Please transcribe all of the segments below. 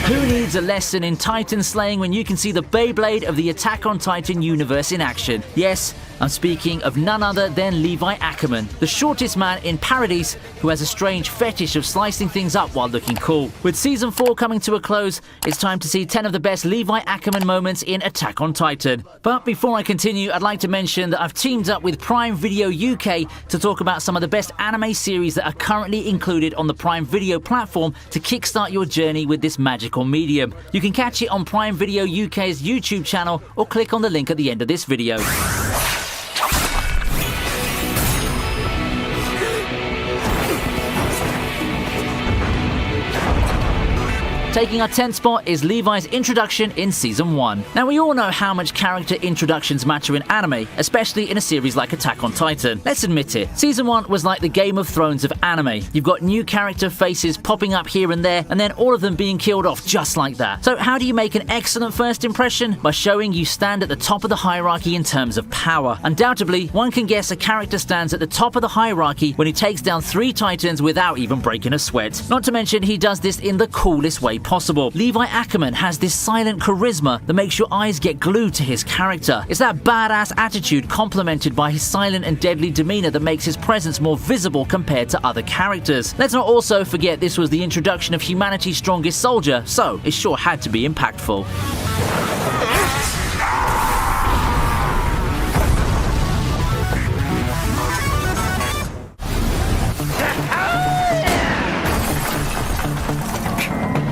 Who needs a lesson in Titan slaying when you can see the Beyblade of the Attack on Titan universe in action? Yes, I'm speaking of none other than Levi Ackerman, the shortest man in Paradise who has a strange fetish of slicing things up while looking cool. With Season 4 coming to a close, it's time to see 10 of the best Levi Ackerman moments in Attack on Titan. But before I continue, I'd like to mention that I've teamed up with Prime Video UK to talk about some of the best anime series that are currently included on the Prime Video platform to kickstart your journey with this magical medium. You can catch it on Prime Video UK's YouTube channel or click on the link at the end of this video. Taking our 10th spot is Levi's introduction in Season 1. Now, we all know how much character introductions matter in anime, especially in a series like Attack on Titan. Let's admit it, Season 1 was like the Game of Thrones of anime. You've got new character faces popping up here and there, and then all of them being killed off just like that. So how do you make an excellent first impression? By showing you stand at the top of the hierarchy in terms of power. Undoubtedly, one can guess a character stands at the top of the hierarchy when he takes down 3 Titans without even breaking a sweat. Not to mention, he does this in the coolest way possible. Levi Ackerman has this silent charisma that makes your eyes get glued to his character. It's that badass attitude complemented by his silent and deadly demeanor that makes his presence more visible compared to other characters. Let's not also forget this was the introduction of humanity's strongest soldier, so it sure had to be impactful.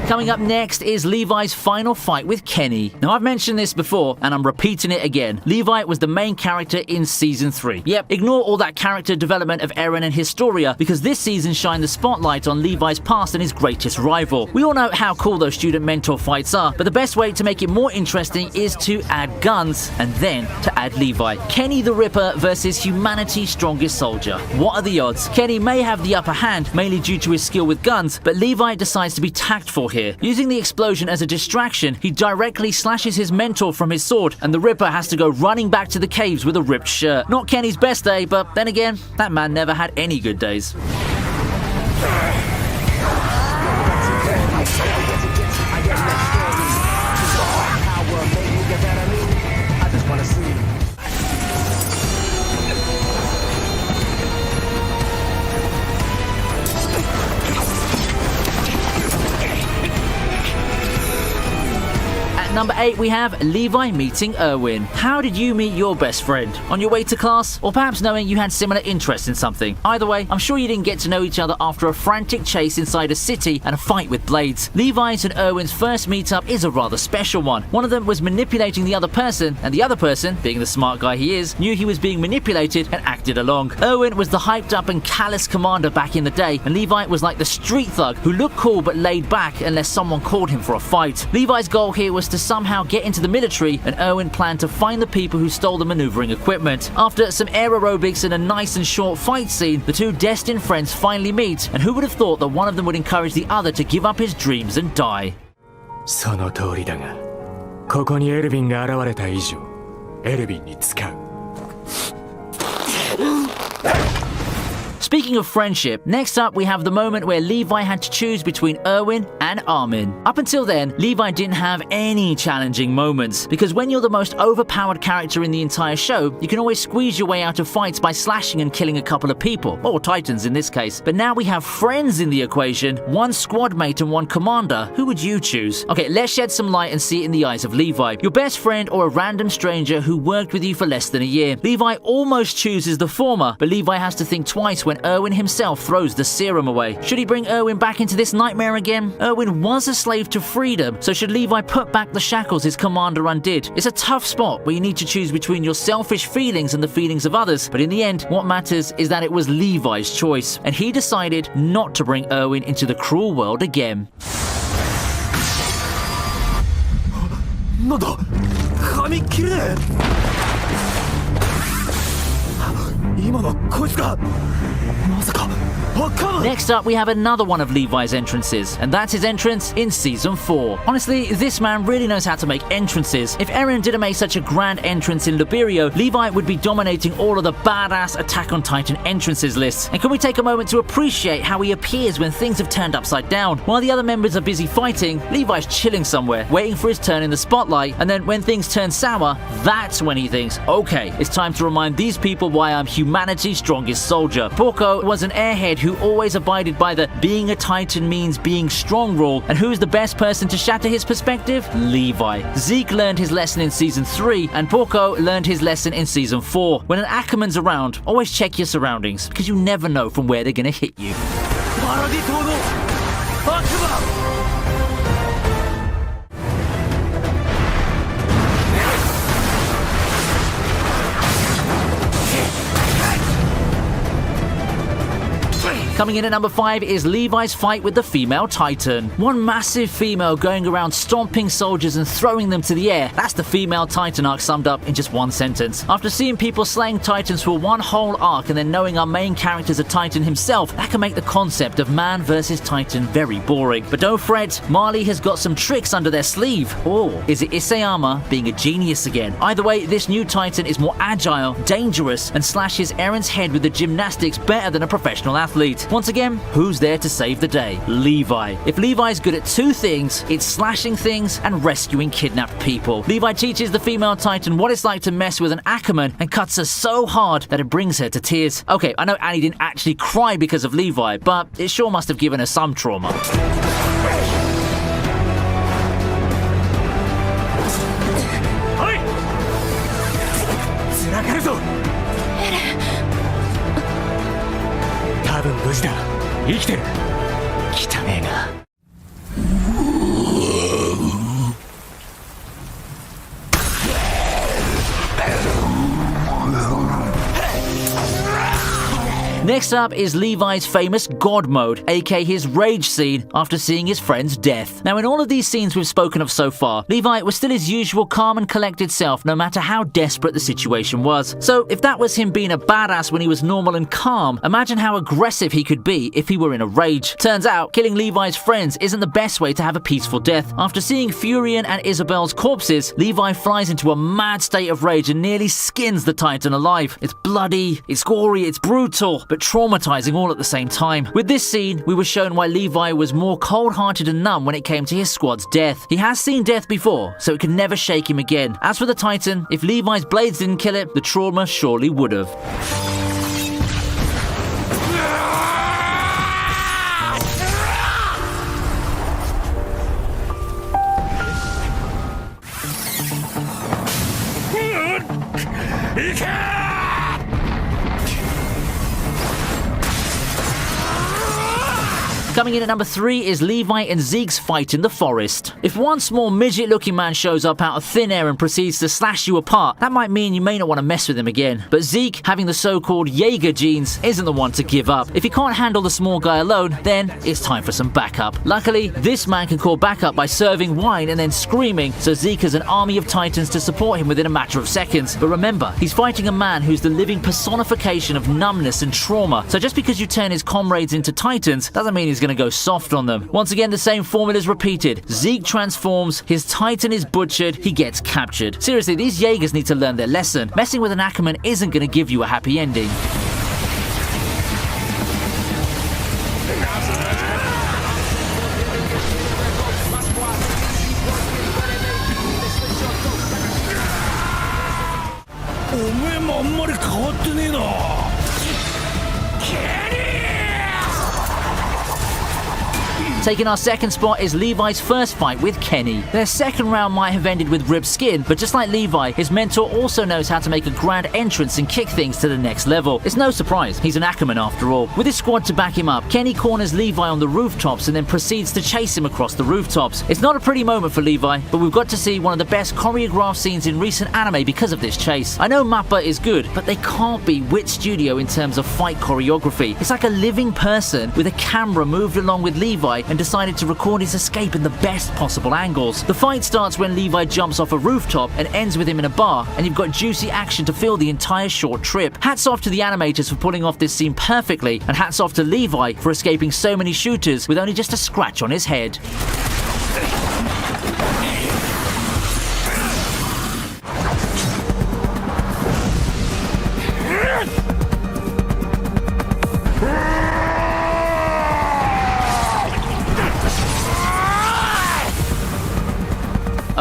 Coming up next is Levi's final fight with Kenny. Now, I've mentioned this before, and I'm repeating it again. Levi was the main character in Season 3. Yep, ignore all that character development of Eren and Historia, because this season shined the spotlight on Levi's past and his greatest rival. We all know how cool those student-mentor fights are, but the best way to make it more interesting is to add guns, and then to add Levi. Kenny the Ripper versus humanity's strongest soldier. What are the odds? Kenny may have the upper hand, mainly due to his skill with guns, but Levi decides to be tactful here. Using the explosion as a distraction, he directly slashes his mentor from his sword, and the Ripper has to go running back to the caves with a ripped shirt. Not Kenny's best day, but then again, that man never had any good days. Number 8, we have Levi meeting Erwin. How did you meet your best friend? On your way to class? Or perhaps knowing you had similar interests in something? Either way, I'm sure you didn't get to know each other after a frantic chase inside a city and a fight with blades. Levi's and Erwin's first meetup is a rather special one. One of them was manipulating the other person, and the other person, being the smart guy he is, knew he was being manipulated and acted along. Erwin was the hyped up and callous commander back in the day, and Levi was like the street thug who looked cool but laid back unless someone called him for a fight. Levi's goal here was to somehow get into the military, and Erwin planned to find the people who stole the maneuvering equipment. After some air aerobics and a nice and short fight scene, the two destined friends finally meet, and who would have thought that one of them would encourage the other to give up his dreams and die? その通りだが、ここにエルヴィンが現れた以上、エルヴィンに使う。Speaking of friendship, next up we have the moment where Levi had to choose between Erwin and Armin. Up until then, Levi didn't have any challenging moments, because when you're the most overpowered character in the entire show, you can always squeeze your way out of fights by slashing and killing a couple of people, or Titans in this case. But now we have friends in the equation, one squad mate and one commander. Who would you choose? Okay, let's shed some light and see it in the eyes of Levi. Your best friend or a random stranger who worked with you for less than a year. Levi almost chooses the former, but Levi has to think twice when Erwin himself throws the serum away. Should he bring Erwin back into this nightmare again? Erwin was a slave to freedom, so should Levi put back the shackles his commander undid? It's a tough spot where you need to choose between your selfish feelings and the feelings of others, but in the end, what matters is that it was Levi's choice, and he decided not to bring Erwin into the cruel world again. なんだ、髪切れねえ。今のはこいつか。まさか Next up, we have another one of Levi's entrances, and that's his entrance in Season 4. Honestly, this man really knows how to make entrances. If Eren didn't make such a grand entrance in Liberio, Levi would be dominating all of the badass Attack on Titan entrances lists. And can we take a moment to appreciate how he appears when things have turned upside down? While the other members are busy fighting, Levi's chilling somewhere, waiting for his turn in the spotlight, and then when things turn sour, that's when he thinks, okay, it's time to remind these people why I'm humanity's strongest soldier. Porco was an airhead who always abided by the being a Titan means being strong rule, and who's the best person to shatter his perspective? Levi. Zeke learned his lesson in Season 3, and Porco learned his lesson in Season 4. When an Ackerman's around, always check your surroundings, because you never know from where they're gonna hit you. Coming in at number 5 is Levi's fight with the female Titan. One massive female going around stomping soldiers and throwing them to the air. That's the female Titan arc summed up in just one sentence. After seeing people slaying Titans for one whole arc and then knowing our main character's a Titan himself, that can make the concept of man versus Titan very boring. But don't fret, Marley has got some tricks under their sleeve. Or is it Isayama being a genius again? Either way, this new Titan is more agile, dangerous, and slashes Eren's head with the gymnastics better than a professional athlete. Once again, who's there to save the day? Levi. If Levi's good at two things, it's slashing things and rescuing kidnapped people. Levi teaches the female Titan what it's like to mess with an Ackerman and cuts her so hard that it brings her to tears. Okay, I know Annie didn't actually cry because of Levi, but it sure must have given her some trauma. Next up is Levi's famous God mode, aka his rage scene after seeing his friend's death. Now in all of these scenes we've spoken of so far, Levi was still his usual calm and collected self no matter how desperate the situation was. So if that was him being a badass when he was normal and calm, imagine how aggressive he could be if he were in a rage. Turns out, killing Levi's friends isn't the best way to have a peaceful death. After seeing Furion and Isabel's corpses, Levi flies into a mad state of rage and nearly skins the Titan alive. It's bloody, it's gory, it's brutal, but traumatizing all at the same time. With this scene, we were shown why Levi was more cold-hearted and numb when it came to his squad's death. He has seen death before, so it could never shake him again. As for the Titan, if Levi's blades didn't kill it, the trauma surely would have. Coming in at number 3 is Levi and Zeke's fight in the forest. If one small midget-looking man shows up out of thin air and proceeds to slash you apart, that might mean you may not want to mess with him again. But Zeke, having the so-called Jaeger genes, isn't the one to give up. If he can't handle the small guy alone, then it's time for some backup. Luckily, this man can call backup by serving wine and then screaming, so Zeke has an army of Titans to support him within a matter of seconds. But remember, he's fighting a man who's the living personification of numbness and trauma, so just because you turn his comrades into Titans doesn't mean he's going to go soft on them. Once again, the same formula is repeated. Zeke transforms, his Titan is butchered, he gets captured. Seriously, these Jaegers need to learn their lesson. Messing with an Ackerman isn't going to give you a happy ending. Taking our second spot is Levi's first fight with Kenny. Their second round might have ended with ripped skin, but just like Levi, his mentor also knows how to make a grand entrance and kick things to the next level. It's no surprise, he's an Ackerman after all. With his squad to back him up, Kenny corners Levi on the rooftops and then proceeds to chase him across the rooftops. It's not a pretty moment for Levi, but we've got to see one of the best choreographed scenes in recent anime because of this chase. I know Mappa is good, but they can't be Wit Studio in terms of fight choreography. It's like a living person with a camera moved along with Levi and and decided to record his escape in the best possible angles. The fight starts when Levi jumps off a rooftop and ends with him in a bar, and you've got juicy action to fill the entire short trip. Hats off to the animators for pulling off this scene perfectly, and hats off to Levi for escaping so many shooters with only just a scratch on his head.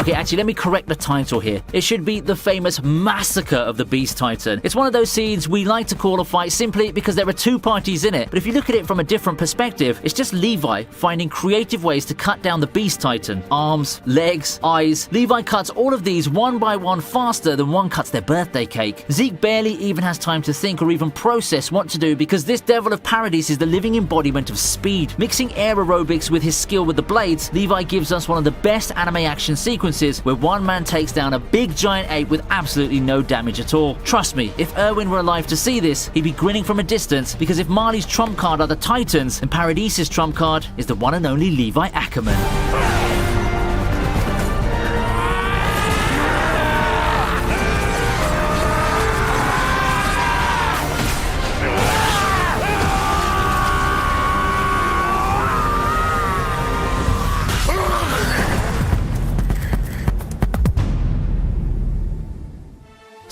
Okay, actually, let me correct the title here. It should be The Famous Massacre of the Beast Titan. It's one of those scenes we like to call a fight simply because there are two parties in it. But if you look at it from a different perspective, it's just Levi finding creative ways to cut down the Beast Titan. Arms, legs, eyes. Levi cuts all of these one by one faster than one cuts their birthday cake. Zeke barely even has time to think or even process what to do because this devil of paradise is the living embodiment of speed. Mixing air aerobics with his skill with the blades, Levi gives us one of the best anime action sequences where one man takes down a big giant ape with absolutely no damage at all. Trust me, if Erwin were alive to see this, he'd be grinning from a distance because if Marley's trump card are the Titans, then Paradise's trump card is the one and only Levi Ackerman.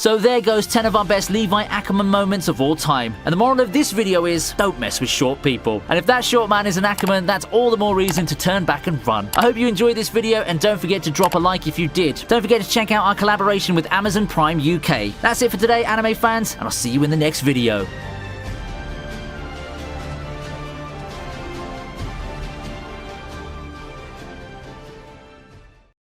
So there goes 10 of our best Levi Ackerman moments of all time. And the moral of this video is, don't mess with short people. And if that short man is an Ackerman, that's all the more reason to turn back and run. I hope you enjoyed this video, and don't forget to drop a like if you did. Don't forget to check out our collaboration with Amazon Prime UK. That's it for today, anime fans, and I'll see you in the next video.